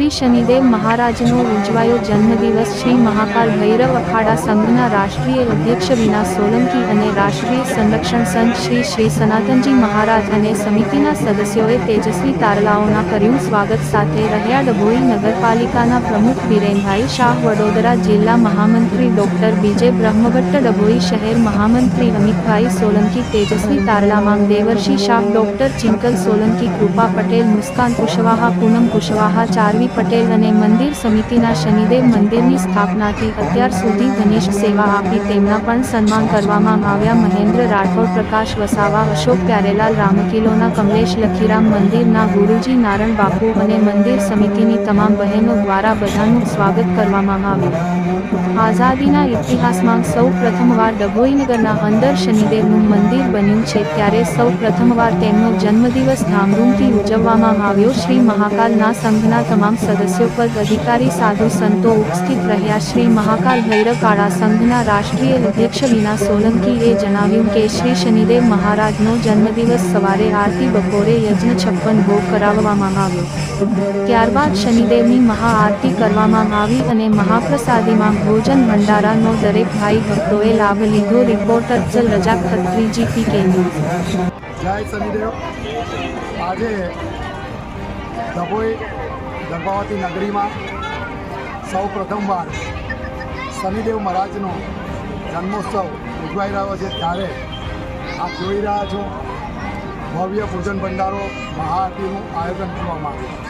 શ્રી શનિદેવ મહારાજનો ઉજવાયો જન્મદિવસ। શ્રી મહાકાલ ભૈરવ અખાડા સંઘના રાષ્ટ્રીય અધ્યક્ષ વિના સોલંકી અને રાષ્ટ્રીય સંરક્ષણ સંત શ્રી સનાતનજી મહારાજ અને સમિતિના સદસ્યોએ તેજસ્વી તારલાઓના કર્યું સ્વાગત। સાથે રહ્યા ડભોઈ નગરપાલિકાના પ્રમુખ બીરેનભાઈ શાહ, વડોદરા જિલ્લા મહામંત્રી ડોક્ટર બીજે બ્રહ્મભટ્ટ, ડભોઈ શહેર મહામંત્રી અમિતભાઈ સોલંકી, તેજસ્વી તારલામાં દેવર્ષિ શાહ, ડોક્ટર ચિંકલ સોલંકી, કૃપા પટેલ, મુસ્કાન કુશવાહા, પૂનમ કુશવાહા, ચારવી પટેલ અને મંદિર સમિતિના શનિદેવ મંદિરની સ્થાપનાથી અત્યાર સુધી ઘનિષ્ઠ સેવા આપી તેમના પણ સન્માન કરવામાં આવ્યા। મહેન્દ્ર રાઠોડ, પ્રકાશ વસાવા, અશોક પ્યારેલાલ, રામકિલોના કમલેશ લખીરામ, મંદિરના ગુરુજી નારણ બાપુ અને મંદિર સમિતિની તમામ બહેનો દ્વારા બધાનું સ્વાગત કરવામાં આવ્યું। આઝાદીના ઇતિહાસમાં સૌ પ્રથમવાર ડભોઈ નગરના અંદર શનિદેવનું મંદિર બન્યું છે, ત્યારે સૌ પ્રથમવાર તેમનો જન્મદિવસ ધામધૂમથી ઉજવવામાં આવ્યો। શ્રી મહાકાલના સંઘના તમામ સદસ્યો, પદ અધિકારી, સાધુ સંતો ઉપસ્થિત રહ્યા। શ્રી મહાકાલ ભૈરવ કાળા સંઘના રાષ્ટ્રીય અધ્યક્ષ વિના સોલંકીએ જણાવ્યું કે શ્રી શનિદેવ મહારાજનો જન્મદિવસ સવારે આરતી, બપોરે યજ્ઞ, 56 ભોગ કરાવવામાં આવ્યો। ત્યારબાદ શનિદેવની મહાઆરતી કરવામાં આવી અને મહાપ્રસાદીમાં ભોજન ભંડારાનો દરેક ભાઈ ભક્તોએ લાભ લીધો। રિપોર્ટર અફઝલ રજા, ખત્રી, GPK ન્યૂઝ। જય શનિદેવ। આજે ડભોઈ દર્ભાવતી નગરીમાં સૌ પ્રથમવાર શનિદેવ મહારાજનો જન્મોત્સવ ઉજવાઈ રહ્યો છે, ત્યારે આપ જોઈ રહ્યા છો ભવ્ય પૂજન ભંડારો મહાઆરતીનું આયોજન કરવામાં આવ્યું।